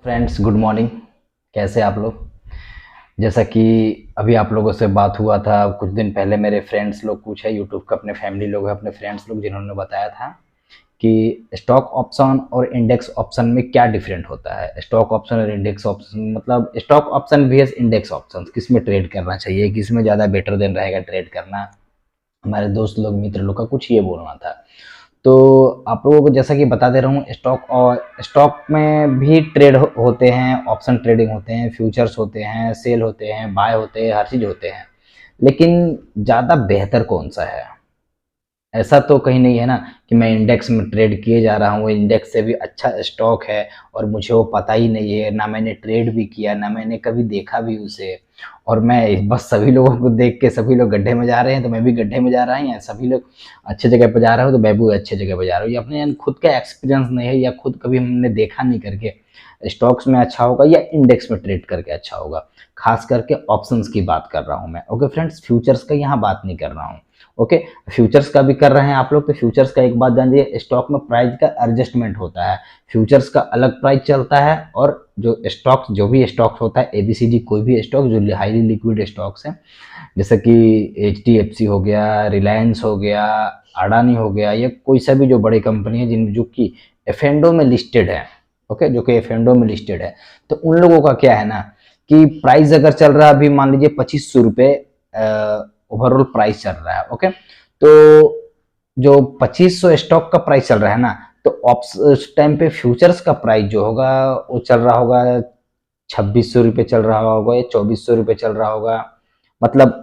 Friends, good morning. कैसे आप लोग? जैसा कि अभी आप लोगों से बात हुआ था कुछ दिन पहले, मेरे फ्रेंड्स लोग कुछ है यूट्यूब का, अपने फैमिली लोग हैं, अपने फ्रेंड्स लोग, जिन्होंने बताया था कि स्टॉक ऑप्शन और इंडेक्स ऑप्शन में क्या डिफरेंट होता है। स्टॉक ऑप्शन और इंडेक्स ऑप्शन मतलब stock option vs index option, किस में ट्रेड करना चाहिए, किस में ज़्यादा बेटर दिन रहेगा ट्रेड करना। हमारे दोस्त लोग, मित्र लोग का कुछ ये बोलना था। तो आप लोगों को जैसा कि बता दे रहा हूँ, स्टॉक में भी ट्रेड होते हैं, ऑप्शन ट्रेडिंग होते हैं, फ्यूचर्स होते हैं, सेल होते हैं, बाय होते हैं, हर चीज़ होते हैं। लेकिन ज़्यादा बेहतर कौन सा है? ऐसा तो कहीं नहीं है ना कि मैं इंडेक्स में ट्रेड किए जा रहा हूँ, इंडेक्स से भी अच्छा स्टॉक है और मुझे वो पता ही नहीं है, ना मैंने ट्रेड भी किया, ना मैंने कभी देखा भी उसे। और मैं बस सभी लोगों को देख के, सभी लोग गड्ढे में जा रहे हैं तो मैं भी गड्ढे में जा रहा हूँ, या सभी लोग अच्छे जगह पर जा रहे हो तो मैं भी अच्छे जगह पर जा रहा हूँ। ये अपने खुद का एक्सपीरियंस नहीं है, या खुद कभी हमने देखा नहीं करके स्टॉक्स में अच्छा होगा या इंडेक्स में ट्रेड करके अच्छा होगा। खास करके ऑप्शंस की बात कर रहा हूँ मैं। ओके फ्रेंड्स, फ्यूचर्स का यहाँ बात नहीं कर रहा हूँ। ओके, फ्यूचर्स का भी कर रहे हैं आप लोग तो फ्यूचर्स का एक बात जान लीजिए, स्टॉक में प्राइस का एडजस्टमेंट होता है। फ्यूचर्स का अलग प्राइस चलता है, और जो स्टॉक्स, जो भी स्टॉक्स होता है एबीसीडी, कोई भी स्टॉक जो हाईली लिक्विड स्टॉक्स हैं, जैसे कि एचडीएफसी हो गया, रिलायंस हो गया, अडानी हो गया, या कोई सा भी जो बड़ी कंपनी है जिन जो कि एफएनडो में लिस्टेड है। ओके, जो कि एफएनडो में लिस्टेड है, तो उन लोगों का क्या है ना कि प्राइस अगर चल रहा है अभी मान लीजिए 2500 रुपये ओवरऑल प्राइस चल रहा है। ओके, तो जो 2500 स्टॉक का प्राइस चल रहा है ना, तो उस टाइम पे फ्यूचर्स का प्राइस जो होगा वो चल रहा होगा 2600 रुपये चल रहा होगा, या 2400 रुपये चल रहा होगा। मतलब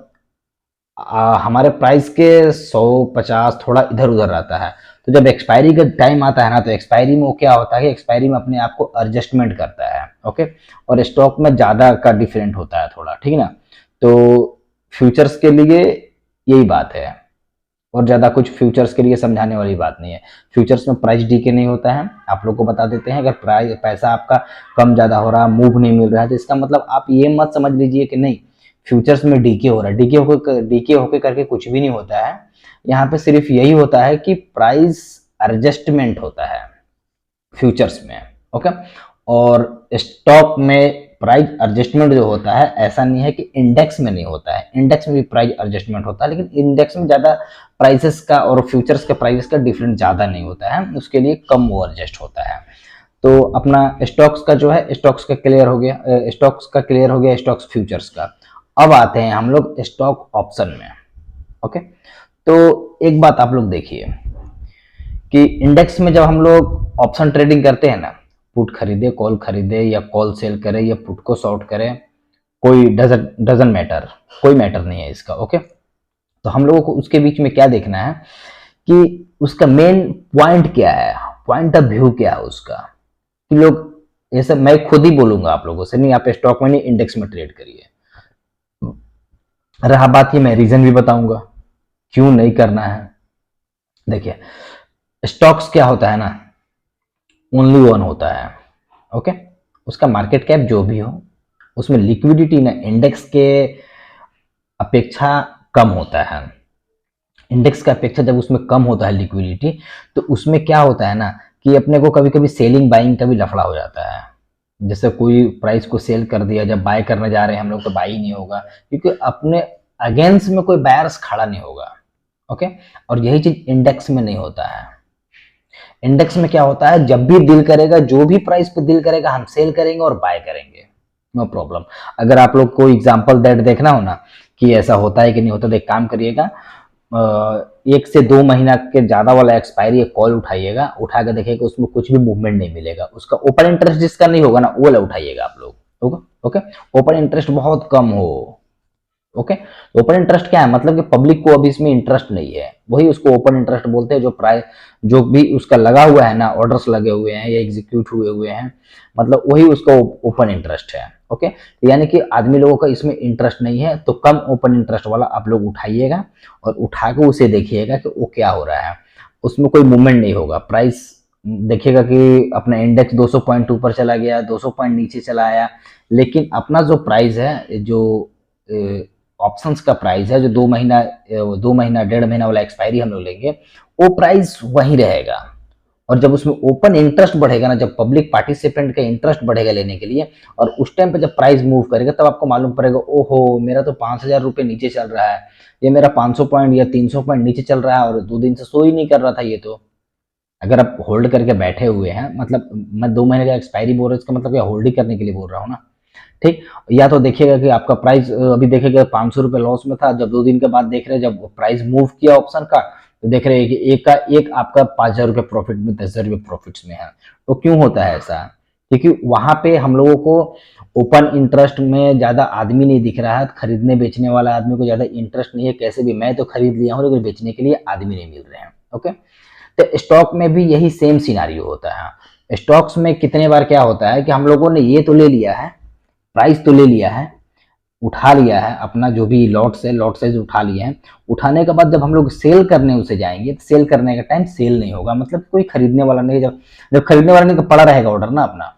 हमारे प्राइस के 100-50 थोड़ा इधर उधर रहता है। तो जब एक्सपायरी का टाइम आता है ना, तो एक्सपायरी में वो क्या होता है कि एक्सपायरी में अपने आप को एडजस्टमेंट करता है। ओके, और स्टॉक में ज़्यादा का डिफरेंट होता है थोड़ा, ठीक है ना। तो फ्यूचर्स के लिए यही बात है, और ज़्यादा कुछ फ्यूचर्स के लिए समझाने वाली बात नहीं है। फ्यूचर्स में प्राइस डीके नहीं होता है, आप लोग को बता देते हैं। अगर प्राइस पैसा आपका कम ज़्यादा हो रहा, मूव नहीं मिल रहा है, तो इसका मतलब आप ये मत समझ लीजिए कि नहीं फ्यूचर्स में डीके हो रहा है। डीके होकर करके कुछ भी नहीं होता है। यहाँ पे सिर्फ यही होता है कि प्राइस एडजस्टमेंट होता है फ्यूचर्स में। ओके, और स्टॉक में प्राइस एडजस्टमेंट जो होता है, ऐसा नहीं है कि इंडेक्स में नहीं होता है, इंडेक्स में भी प्राइस एडजस्टमेंट होता है, लेकिन इंडेक्स में ज़्यादा प्राइसेस का और फ्यूचर्स के प्राइसेस का डिफरेंस ज़्यादा नहीं होता है, उसके लिए कम वो एडजस्ट होता है। तो अपना स्टॉक्स का जो है, स्टॉक्स का क्लियर हो गया, स्टॉक्स फ्यूचर्स का। अब आते हैं हम लोग स्टॉक ऑप्शन में। ओके, तो एक बात आप लोग देखिए कि इंडेक्स में जब हम लोग ऑप्शन ट्रेडिंग करते हैं ना, पुट खरीदे, कॉल खरीदे, या कॉल सेल करे, या पुट को शॉर्ट करे, कोई डजन मैटर, कोई मैटर नहीं है इसका। ओके, तो हम लोगों को उसके बीच में क्या देखना है कि उसका मेन पॉइंट क्या है, पॉइंट ऑफ व्यू क्या है उसका। कि लोग, ये सब मैं खुद ही बोलूंगा आप लोगों से, नहीं आप स्टॉक में नहीं इंडेक्स में ट्रेड करिए। रहा बात ये, मैं रीजन भी बताऊंगा क्यों नहीं करना है। देखिए, स्टॉक्स क्या होता है ना, ओनली वन होता है। ओके, उसका मार्केट कैप जो भी हो, उसमें लिक्विडिटी ना इंडेक्स के अपेक्षा कम होता है। इंडेक्स का अपेक्षा जब उसमें कम होता है लिक्विडिटी, तो उसमें क्या होता है ना कि अपने को कभी कभी सेलिंग बाइंग का भी लफड़ा हो जाता है। जैसे कोई प्राइस को सेल कर दिया, जब बाय करने जा रहे हैं हम लोग तो बाई नहीं होगा, क्योंकि अपने अगेंस्ट में कोई बायर्स खड़ा नहीं होगा। ओके, और यही चीज इंडेक्स में नहीं होता है। इंडेक्स में क्या होता है, जब भी दिल करेगा, जो भी प्राइस पे दिल करेगा, हम सेल करेंगे और बाय करेंगे, नो प्रॉब्लम। अगर आप लोग को एग्जांपल दैट देखना हो ना कि ऐसा होता है कि नहीं होता, तो एक काम करिएगा, 1 से 2 महीना के ज्यादा वाला एक्सपायरी कॉल उठाइएगा, उठा के देखिएगा उसमें कुछ भी मूवमेंट नहीं मिलेगा, उसका ओपन इंटरेस्ट जिसका नहीं होगा ना, वो वाला उठाइएगा आप लोग। ओके, ओपन इंटरेस्ट बहुत कम हो। ओके, ओपन इंटरेस्ट क्या है, मतलब कि पब्लिक को अभी इसमें इंटरेस्ट नहीं है, वही उसको ओपन इंटरेस्ट बोलते हैं। जो प्राइस, जो भी उसका लगा हुआ है ना, ऑर्डर्स लगे हुए हैं या एग्जीक्यूट हुए हैं, मतलब वही उसका ओपन इंटरेस्ट है। ओके, यानी कि आदमी लोगों का इसमें इंटरेस्ट नहीं है, तो कम ओपन इंटरेस्ट वाला आप लोग उठाइएगा, और उठा के उसे देखिएगा कि वो क्या हो रहा है। उसमें कोई मूवमेंट नहीं होगा, प्राइस देखिएगा कि अपना इंडेक्स 200 पॉइंट ऊपर चला गया, 200 पॉइंट नीचे चला आया, लेकिन अपना जो प्राइस है, जो ऑप्शंस का प्राइस है, जो 2 महीना 1.5 महीना वाला एक्सपायरी हम लोग लेंगे, वो प्राइस वही रहेगा। और जब उसमें ओपन इंटरेस्ट बढ़ेगा ना, जब पब्लिक पार्टिसिपेंट का इंटरेस्ट बढ़ेगा लेने के लिए, और उस टाइम पे जब प्राइस मूव करेगा तब आपको मालूम पड़ेगा, ओहो मेरा तो 5,000 रुपये नीचे चल रहा है, ये मेरा 500 पॉइंट या 300 पॉइंट नीचे चल रहा है और 2 दिन से सो ही नहीं कर रहा था ये तो। अगर आप होल्ड करके बैठे हुए हैं, मतलब मैं 2 महीने का एक्सपायरी बोल रहा हूँ, इसका मतलब क्या होल्ड ही करने के लिए बोल रहा हूँ ना, ठीक। या तो देखिएगा कि आपका प्राइस अभी देखेगा 500 रुपये लॉस में था, जब 2 दिन के बाद देख रहे हैं जब प्राइस मूव किया ऑप्शन का, तो देख रहे हैं कि एक का एक आपका 5,000 रुपये प्रॉफिट में, 10,000 रुपये प्रॉफिट्स में है। तो क्यों होता है ऐसा? क्योंकि वहां पे हम लोगों को ओपन इंटरेस्ट में ज्यादा आदमी नहीं दिख रहा है, खरीदने बेचने वाला आदमी को ज्यादा इंटरेस्ट नहीं है, कैसे भी मैं तो खरीद लिया हूँ लेकिन बेचने के लिए आदमी नहीं मिल रहे हैं। ओके, तो स्टॉक में भी यही सेम सिनारियो होता है। स्टॉक्स में कितने बार क्या होता है कि हम लोगों ने ये तो ले लिया है, प्राइस तो ले लिया है, उठा लिया है, अपना जो भी लॉट से लॉट साइज उठा लिए हैं, उठाने के बाद जब हम लोग सेल करने उसे जाएंगे तो सेल करने का टाइम सेल नहीं होगा, मतलब कोई खरीदने वाला नहीं। जब जब खरीदने वाला नहीं तो पड़ा रहेगा ऑर्डर ना अपना।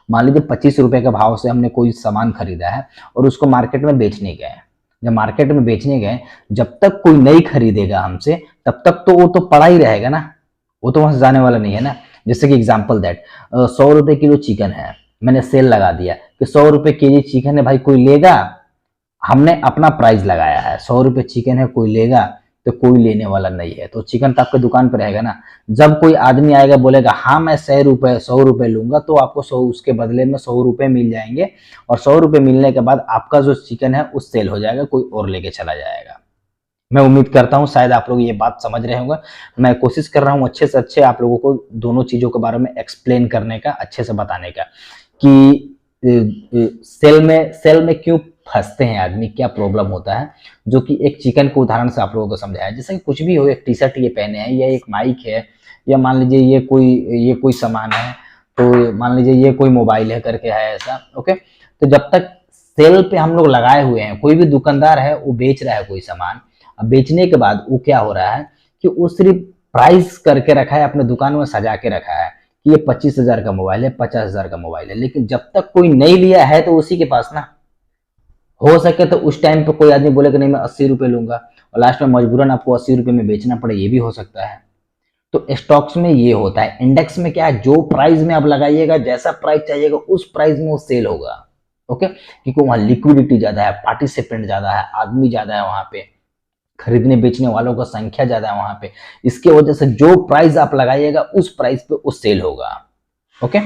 मान लीजिए 25 रुपए के भाव से हमने कोई सामान खरीदा है और उसको मार्केट में बेचने गए, जब मार्केट में बेचने गए, जब तक कोई नहीं खरीदेगा हमसे तब तक तो वो तो पड़ा ही रहेगा ना, वो तो वहां से जाने वाला नहीं है ना। जैसे कि एग्जाम्पल दैट 100 रुपए किलो चिकन है, मैंने सेल लगा दिया कि 100 रुपए केजी चिकन है, भाई कोई लेगा, हमने अपना प्राइस लगाया है, 100 रुपए चिकन है, कोई लेगा, तो कोई लेने वाला नहीं है, तो चिकन तो आपके दुकान पर रहेगा ना। जब कोई आदमी आएगा बोलेगा हाँ मैं 100 रुपए लूंगा, तो आपको 100 उसके बदले में 100 रुपए मिल जाएंगे, और 100 रुपए मिलने के बाद आपका जो चिकन है उस सेल हो जाएगा, कोई और लेके चला जाएगा। मैं उम्मीद करता हूं शायद आप लोग ये बात समझ रहे होंगे। मैं कोशिश कर रहा हूं अच्छे से अच्छे आप लोगों को दोनों चीजों के बारे में एक्सप्लेन करने का, अच्छे से बताने का, कि सेल में क्यों फंसते हैं आदमी, क्या प्रॉब्लम होता है, जो कि एक चिकन के उदाहरण से आप लोगों को समझाया। जैसे कि कुछ भी हो, एक टी शर्ट ये पहने हैं, या एक माइक है, या मान लीजिए ये कोई सामान है, तो मान लीजिए ये कोई मोबाइल है करके है ऐसा। ओके, तो जब तक सेल पे हम लोग लगाए हुए हैं, कोई भी दुकानदार है वो बेच रहा है कोई सामान, अब बेचने के बाद वो क्या हो रहा है कि वो सिर्फ प्राइस करके रखा है, अपने दुकान में सजा के रखा है कि ये 25,000 का मोबाइल है, 50,000 का मोबाइल है, लेकिन जब तक कोई नहीं लिया है तो उसी के पास ना, हो सके तो उस टाइम पे कोई आदमी बोले कि नहीं मैं 80 रुपए लूंगा, और लास्ट में मजबूरन आपको 80 रुपए में बेचना पड़े, ये भी हो सकता है। तो स्टॉक्स में ये होता है। इंडेक्स में क्या है, जो प्राइस में आप लगाइएगा, जैसा प्राइस चाहिएगा उस प्राइस में वो सेल होगा। ओके, क्योंकि वहां लिक्विडिटी ज्यादा है, पार्टिसिपेंट ज्यादा है, आदमी ज्यादा है, वहां पे खरीदने बेचने वालों का संख्या ज्यादा है वहां पे, इसके वजह से जो प्राइस आप लगाइएगा उस प्राइस पे वो सेल होगा। ओके,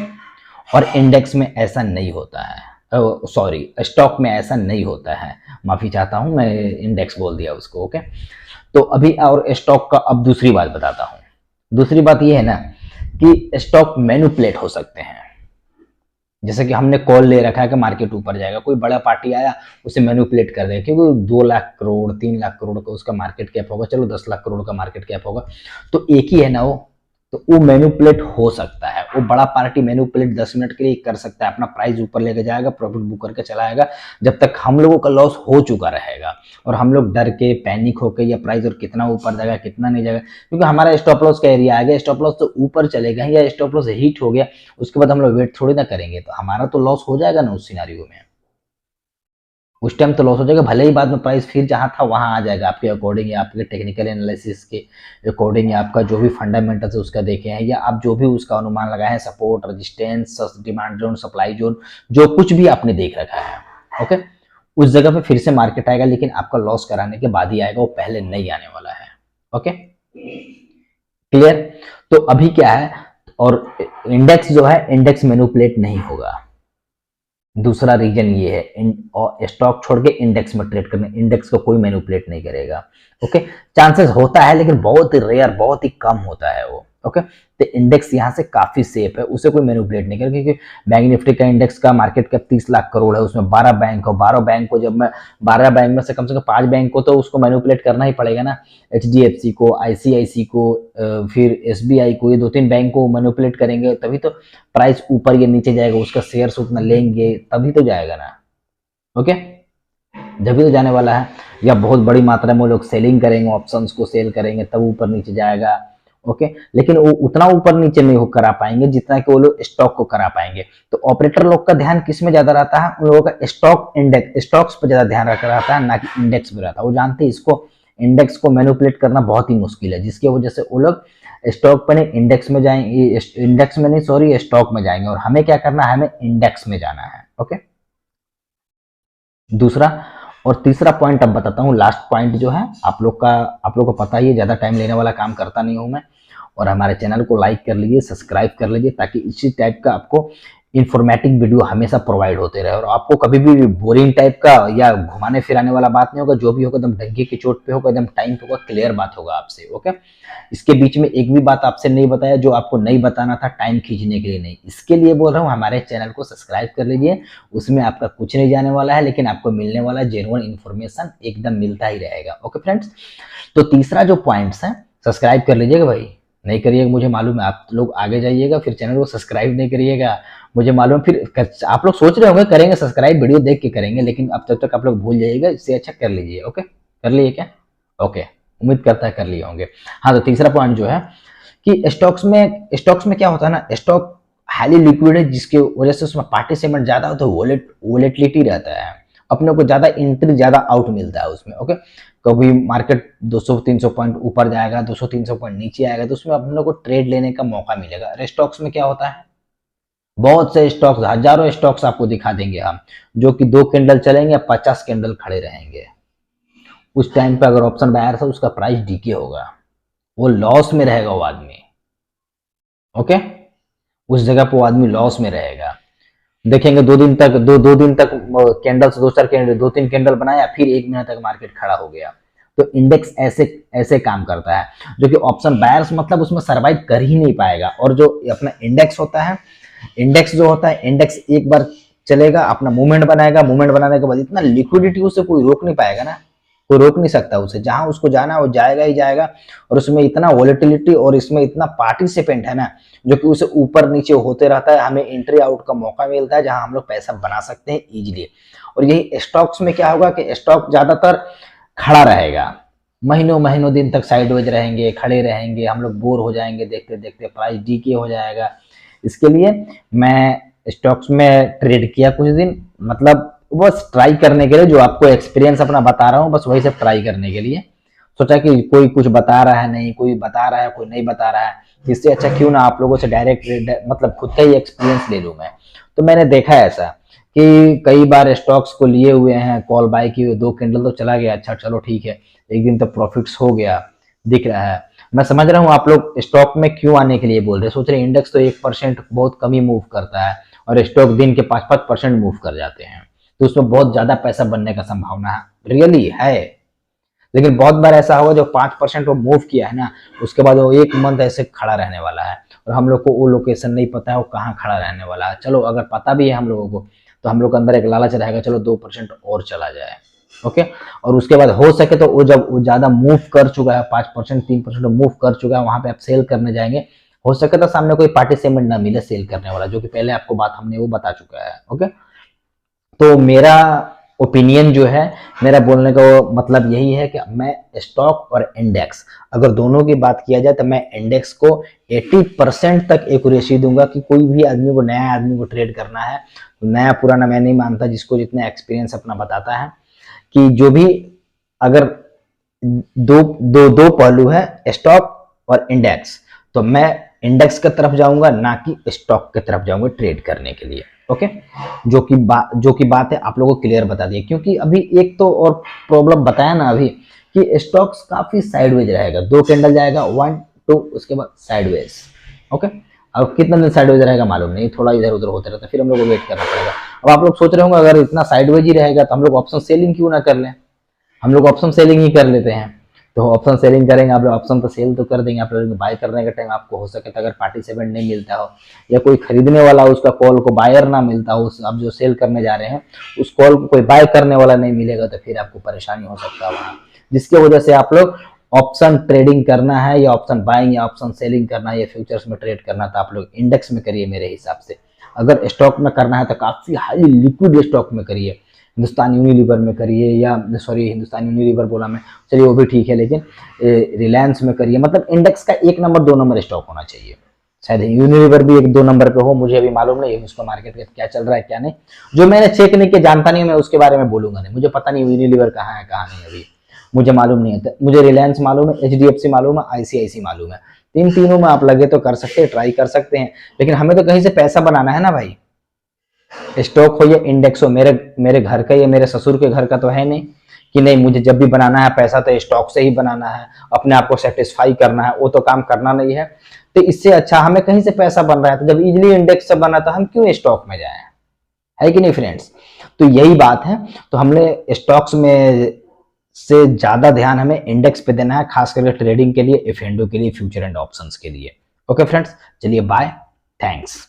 और इंडेक्स में ऐसा नहीं होता है, सॉरी स्टॉक में ऐसा नहीं होता है, माफी चाहता हूं, मैं इंडेक्स बोल दिया उसको। ओके, तो अभी और स्टॉक का अब दूसरी बात बताता हूं। दूसरी बात ये है ना कि स्टॉक मैनिपुलेट हो सकते हैं। जैसे कि हमने कॉल ले रखा है कि मार्केट ऊपर जाएगा, कोई बड़ा पार्टी आया उसे मैनिपुलेट कर देगा, क्योंकि 2 लाख करोड़ 3 लाख करोड़ का उसका मार्केट कैप होगा, चलो 10 लाख करोड़ का मार्केट कैप होगा, तो एक ही है ना वो, तो वो मैनिपुलेट हो सकता है। वो बड़ा पार्टी मैनिपुलेट 10 मिनट के लिए कर सकता है, अपना प्राइस ऊपर लेके जाएगा, प्रॉफिट बुक करके चलाएगा, जब तक हम लोगों का लॉस हो चुका रहेगा, और हम लोग डर के पैनिक होकर या प्राइस और कितना ऊपर जाएगा कितना नहीं जाएगा, क्योंकि हमारा स्टॉप लॉस का एरिया आ गया, स्टॉप लॉस तो ऊपर चलेगा या स्टॉप लॉस हिट हो गया, उसके बाद हम लोग वेट थोड़ी ना करेंगे, तो हमारा तो लॉस हो जाएगा ना उस सिनारियो में, उस टाइम तो लॉस हो जाएगा, भले ही बाद में प्राइस फिर जहां था वहां आ जाएगा आपके अकॉर्डिंग, या आपके टेक्निकल एनालिसिस के अकॉर्डिंग, या आपका जो भी फंडामेंटल्स है उसका देखे हैं, या आप जो भी उसका अनुमान लगाए हैं, support resistance demand zone supply zone, जो कुछ भी आपने देख रखा है। ओके, उस जगह पे फिर से मार्केट आएगा, लेकिन आपका लॉस कराने के बाद ही आएगा, वो पहले नहीं आने वाला है। Okay, clear? तो अभी क्या है, और इंडेक्स जो है, इंडेक्स मैनिपुलेट नहीं होगा। दूसरा रीजन ये है, और स्टॉक छोड़ के इंडेक्स में ट्रेड करने, इंडेक्स को कोई मैनिपुलेट नहीं करेगा। ओके, चांसेस होता है लेकिन बहुत ही रेयर, बहुत ही कम होता है वो। ओके, तो इंडेक्स यहाँ से काफी सेफ है, उसे कोई मैनिपुलेट नहीं करेगा, क्योंकि बैंक निफ्टी का इंडेक्स का मार्केट कैप 30 लाख करोड़ है, उसमें 12 बैंक हो, 12 बैंक को जब मैं 12 बैंक में से कम 5 बैंक को तो उसको मैनिपुलेट करना ही पड़ेगा ना, HDFC को, ICICI को, फिर SBI को, ये 2-3 बैंक को मैनिपुलेट करेंगे तभी तो प्राइस ऊपर या नीचे जाएगा, उसका शेयर्स उतना लेंगे तभी तो जाएगा ना। ओके, जब भी तो जाने वाला है, या बहुत बड़ी मात्रा में वो लोग सेलिंग करेंगे, ऑप्शंस को सेल करेंगे तब ऊपर नीचे जाएगा। ओके, लेकिन वो उतना ऊपर नीचे नहीं हो करा पाएंगे जितना कि वो लोग स्टॉक को करा पाएंगे। तो ऑपरेटर लोग का ध्यान किस में ज्यादा रहता है, उन लोगों का स्टॉक इंडेक्स, स्टॉक्स पर ज्यादा ध्यान रखा रहता है, ना कि इंडेक्स पे रहता है। वो जानते हैं इसको इंडेक्स को मैनिपुलेट करना बहुत ही मुश्किल है, जिसकी वजह से वो लोग स्टॉक पर नहीं, इंडेक्स में जाएंगे, इंडेक्स में नहीं सॉरी, स्टॉक में जाएंगे। और हमें क्या करना है, हमें इंडेक्स में जाना है। ओके, दूसरा और तीसरा पॉइंट अब बताता हूँ, लास्ट पॉइंट जो है आप लोग को पता ही है, ज़्यादा टाइम लेने वाला काम करता नहीं हूँ मैं। और हमारे चैनल को लाइक कर लीजिए, सब्सक्राइब कर लीजिए, ताकि इसी टाइप का आपको इन्फॉर्मेटिव वीडियो हमेशा प्रोवाइड होते रहे और आपको कभी भी बोरिंग टाइप का या घुमाने फिराने वाला बात नहीं होगा। जो भी होगा एकदम डंके की चोट पे होगा, एकदम टाइम पे होगा, क्लियर बात होगा आपसे। ओके, इसके बीच में एक भी बात आपसे नहीं बताया जो आपको नहीं बताना था, टाइम खींचने के लिए नहीं, इसके लिए बोल रहा हूँ हमारे चैनल को सब्सक्राइब कर लीजिए। उसमें आपका कुछ नहीं जाने वाला है, लेकिन आपको मिलने वाला जेन्युइन इन्फॉर्मेशन एकदम मिलता ही रहेगा। ओके फ्रेंड्स, तो तीसरा जो पॉइंट्स है, सब्सक्राइब कर लीजिएगा भाई, नहीं करिएगा मुझे मालूम है, आप लोग आगे जाइएगा फिर चैनल को सब्सक्राइब नहीं करिएगा, मुझे मालूम। फिर आप लोग सोच रहे होंगे करेंगे सब्सक्राइब, वीडियो देख के करेंगे, लेकिन अब तब तक आप लोग भूल जाइएगा, इससे अच्छा कर लीजिए। ओके, कर लिए क्या? ओके, उम्मीद करता है कर लिए होंगे। हाँ, तो तीसरा पॉइंट जो है कि स्टॉक्स में क्या होता है ना, स्टॉक हाईली लिक्विड है, जिसकी वजह से उसमें पार्टिसिपेंट ज्यादा होता है, वोलेटिलिटी रहता है, अपने को ज्यादा एंट्री ज्यादा आउट मिलता है उसमें। ओके, कभी मार्केट 200-300 पॉइंट ऊपर जाएगा, 200-300 पॉइंट नीचे आएगा, तो उसमें अपने को ट्रेड लेने का मौका मिलेगा। स्टॉक्स में क्या होता है, बहुत से स्टॉक्स, हजारों स्टॉक्स आपको दिखा देंगे हम, जो कि 2 कैंडल चलेंगे, 50 कैंडल खड़े रहेंगे। उस टाइम पे अगर ऑप्शन बायर था, उसका प्राइस डीके होगा, वो लॉस में रहेगा वो आदमी। ओके, उस जगह पे वो आदमी लॉस में रहेगा। देखेंगे 2 दिन तक, दो दिन तक कैंडल्स, 2-4 कैंडल, 2-3 कैंडल बनाया, फिर 1 महीना तक मार्केट खड़ा हो गया। तो इंडेक्स ऐसे ऐसे काम करता है, जो कि ऑप्शन बायर्स मतलब उसमें सरवाइव कर ही नहीं पाएगा। और जो अपना इंडेक्स होता है, इंडेक्स जो होता है, इंडेक्स एक बार चलेगा, अपना मूवमेंट बनाएगा, मूवमेंट बनाने के बाद इतना लिक्विडिटी उसे कोई रोक नहीं पाएगा ना, कोई रोक नहीं सकता उसे, जहां उसको जाना है वो जाएगा ही जाएगा। और उसमें इतना वॉलेटिलिटी और इसमें इतना पार्टिसिपेंट है ना, जो कि उसे ऊपर नीचे होते रहता है, हमें एंट्री आउट का मौका मिलता है, जहां हम लोग पैसा बना सकते हैं इजीली। और यही स्टॉक्स में क्या होगा कि स्टॉक ज्यादातर खड़ा रहेगा, महीनों महीनों दिन तक साइडवेज रहेंगे, खड़े रहेंगे, हम लोग बोर हो जाएंगे देखते देखते, प्राइस डीके हो जाएगा। इसके लिए मैं स्टॉक्स में ट्रेड किया कुछ दिन, मतलब बस ट्राई करने के लिए, जो आपको एक्सपीरियंस अपना बता रहा हूँ, बस वही सब ट्राई करने के लिए सोचा कि कोई कुछ बता रहा है, नहीं कोई बता रहा है, कोई नहीं बता रहा है, इससे अच्छा क्यों ना आप लोगों से डायरेक्ट मतलब खुद का ही एक्सपीरियंस ले लूँ मैं। तो मैंने देखा ऐसा कि कई बार स्टॉक्स को लिए हुए हैं, कॉल बाय किए हुए, 2 कैंडल तो चला गया, अच्छा चलो ठीक है, एक दिन तो प्रॉफिट्स हो गया, दिख रहा है। मैं समझ रहा हूँ आप लोग स्टॉक में क्यों आने के लिए बोल रहे हैं, सोच रहे इंडेक्स तो 1% बहुत कम ही मूव करता है, और स्टॉक दिन के 5-5% मूव कर जाते हैं, तो उसमें बहुत ज्यादा पैसा बनने का संभावना है, रियली है। लेकिन बहुत बार ऐसा होगा जो 5% वो मूव किया है ना, उसके बाद वो 1 मंथ ऐसे खड़ा रहने वाला है, और हम लोग को वो लोकेशन नहीं पता है वो कहाँ खड़ा रहने वाला है। चलो अगर पता भी है हम लोगों को, तो हम लोग के अंदर एक लालच रहेगा, चलो 2% और चला जाए। ओके, और उसके बाद हो सके तो वो जब वो ज्यादा मूव कर चुका है, 5%, 3% मूव कर चुका है, वहां पे आप सेल करने जाएंगे, हो सके तो सामने कोई पार्टिसिपेंट ना मिले सेल करने वाला, जो कि पहले आपको बात हमने वो बता चुका है। ओके, तो मेरा ओपिनियन जो है, मेरा बोलने का मतलब यही है कि मैं स्टॉक और इंडेक्स, अगर दोनों की बात किया जाए, तो मैं इंडेक्स को 80% तक एक्यूरेसी दूंगा कि कोई भी आदमी को, नया आदमी को ट्रेड करना है, तो नया पुराना मैं नहीं मानता, जिसको जितना एक्सपीरियंस अपना बताता है कि जो भी, अगर दो पहलू है स्टॉक और इंडेक्स, तो मैं इंडेक्स की तरफ जाऊंगा, ना कि स्टॉक की तरफ जाऊंगा ट्रेड करने के लिए। ओके, जो कि बात है आप लोगों को क्लियर बता दी, क्योंकि अभी एक तो और प्रॉब्लम बताया ना अभी, कि स्टॉक्स काफी साइडवेज रहेगा, 2 कैंडल जाएगा 1 2, उसके बाद साइडवेज। ओके, अब कितना दिन साइडवेज रहेगा मालूम नहीं, थोड़ा इधर उधर होता रहता है, फिर हम लोग को वेट करना पड़ेगा। अब आप लोग सोच रहे होंगे अगर इतना साइडवेज ही रहेगा तो हम लोग ऑप्शन सेलिंग क्यों ना कर लें, हम लोग ऑप्शन सेलिंग ही कर लेते हैं। तो ऑप्शन सेलिंग करेंगे, आप लोग ऑप्शन तो सेल तो कर देंगे, आप लोग बाय करने के टाइम आपको हो सके तो अगर पार्टिसिपेंट नहीं मिलता हो, या कोई खरीदने वाला उसका कॉल को बायर ना मिलता हो, आप जो सेल करने जा रहे हैं उस कॉल को कोई बाय करने वाला नहीं मिलेगा, तो फिर आपको परेशानी हो सकता है वहाँ, जिसकी वजह से आप लोग ऑप्शन ट्रेडिंग करना है, या ऑप्शन बाइंग या ऑप्शन सेलिंग करना है, या फ्यूचर्स में ट्रेड करना, तो आप लोग इंडेक्स में करिए मेरे हिसाब से। अगर स्टॉक में करना है तो काफी हाईली लिक्विड स्टॉक में करिए, हिंदुस्तान यूनिलीवर में करिए, या सॉरी हिंदुस्तान यूनिलीवर बोला मैं, चलिए वो भी ठीक है, लेकिन रिलायंस में करिए, मतलब इंडेक्स का 1 नंबर 2 नंबर स्टॉक होना चाहिए। शायद यूनिलीवर भी 1-2 नंबर पे हो, मुझे अभी मालूम नहीं उसका मार्केट का क्या चल रहा है क्या नहीं, जो मैंने चेक नहीं किया, जानता नहीं, मैं उसके बारे में बोलूंगा नहीं, मुझे पता नहीं यूनिलीवर कहाँ है कहाँ नहीं, अभी मुझे मालूम नहीं है। मुझे रिलायंस मालूम है, HDFC मालूम है, ICICI मालूम है, तीनों में आप लगे तो कर सकते हैं, ट्राई कर सकते हैं, लेकिन हमें तो कहीं से पैसा बनाना है ना भाई। स्टॉक हो या इंडेक्स हो, मेरे घर का या मेरे ससुर के घर का तो है नहीं कि नहीं मुझे जब भी बनाना है पैसा तो स्टॉक से ही बनाना है, अपने आप को सेटिस्फाई करना है, वो तो काम करना नहीं है। तो इससे अच्छा हमें कहीं से पैसा बन रहा है, तो जब इजिली इंडेक्स से बना तो हम क्यों स्टॉक में जाए, है कि नहीं फ्रेंड्स। तो यही बात है, तो हमने स्टॉक्स में से ज्यादा ध्यान हमें इंडेक्स पे देना है, खास करके ट्रेडिंग के लिए, एफ के लिए, फ्यूचर एंड ऑप्शंस के लिए। ओके फ्रेंड्स, चलिए बाय, थैंक्स।